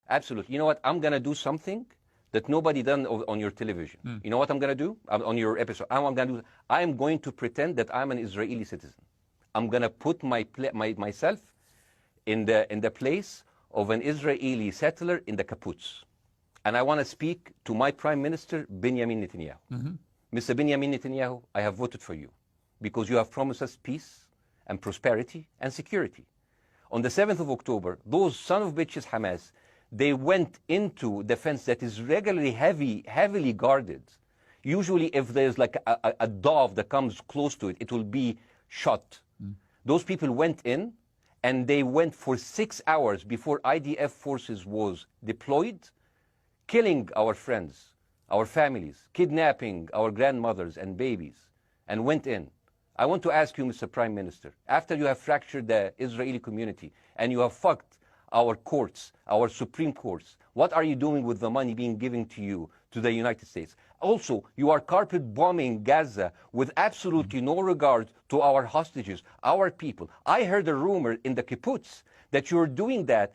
Absolutely. You know what? I'm going to do something that nobody done on your television. You know what I'm going to do on your episode? I'm going to pretend that I'm an Israeli citizen. I'm going to put myself in the place of an Israeli settler in the kibbutz. And I want to speak to my Prime Minister, Benjamin Netanyahu. Mr. Benjamin Netanyahu, I have voted for you because you have promised us peace and prosperity and security. On the 7th of October, those son of bitches Hamas, they went into the fence that is regularly heavily guarded. Usually if there's like a dove that comes close to it, it will be shot. Those people went in, and they went for 6 hours before IDF forces was deployed, killing our friends, our families, kidnapping our grandmothers and babies, and went in. I want to ask you, Mr. Prime Minister, after you have fractured the Israeli community and you have fucked our courts, our Supreme Courts, what are you doing with the money being given to you, to the United States? Also, you are carpet bombing Gaza with absolutely no regard to our hostages, our people. I heard a rumor in the kibbutz that you're doing that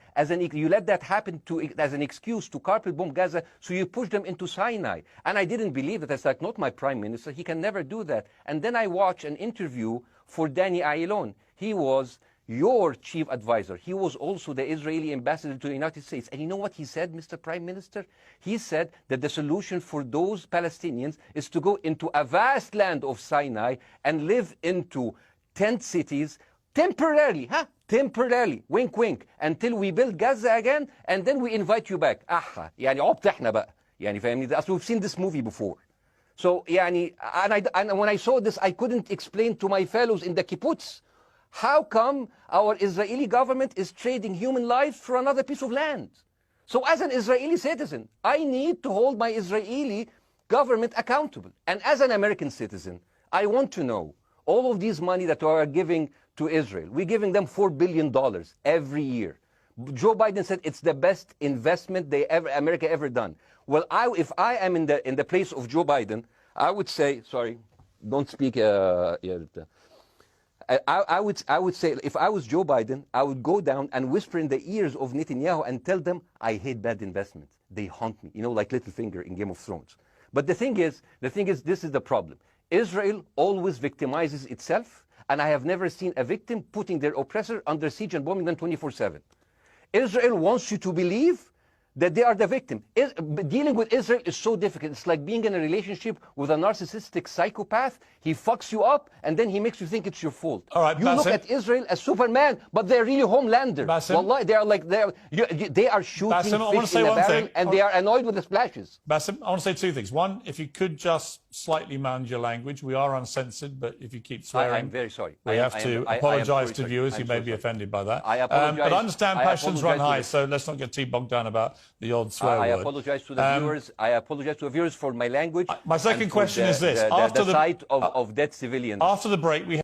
you let that happen as an excuse to carpet bomb Gaza, so you push them into Sinai. And I didn't believe that. It's like, not my Prime Minister, he can never do that. And then I watched an interview for Danny Ayalon. He was your chief advisor. He was also the Israeli ambassador to the United States. And you know what he said, Mr. Prime Minister? He said that the solution for those Palestinians is to go into a vast land of Sinai and live into tent cities temporarily, temporarily, wink wink, until we build Gaza again, and then we invite you back. يعني عبط احنا بقى. يعني فاهمني؟ We've seen this movie before. So يعني, and when I saw this, I couldn't explain to my fellows in the kibbutz, how come our Israeli government is trading human lives for another piece of land? So as an Israeli citizen, I need to hold my Israeli government accountable. And as an American citizen, I want to know all of these money that we are giving to Israel. We're giving them $4 billion every year. Joe Biden said it's the best investment America ever done. Well, if I am in the place of Joe Biden, I would say, sorry, don't speak. I would say, if I was Joe Biden, I would go down and whisper in the ears of Netanyahu and tell them, I hate bad investment. They haunt me, like Littlefinger in Game of Thrones. But the thing is, this is the problem. Israel always victimizes itself, and I have never seen a victim putting their oppressor under siege and bombing them 24/7. Israel wants you to believe that they are the victim. Dealing with Israel is so difficult. It's like being in a relationship with a narcissistic psychopath. He fucks you up, and then he makes you think it's your fault. All right, you Bassem, look at Israel as Superman, but they're really Homelander. Bassem, Wallahi, they are shooting Bassem, fish in a barrel, and they are annoyed with the splashes. Bassem, I want to say two things. One, if you could just slightly manage your language. We are uncensored, but if you keep swearing, I'm very sorry. We have to apologise to viewers who may be offended by that. I apologize. But I understand passions run high, so let's not get too bogged down about the odd swear word. I apologize to the viewers. I apologize to the viewers for my language. My second question is this: after the sight of dead civilians. After the break, we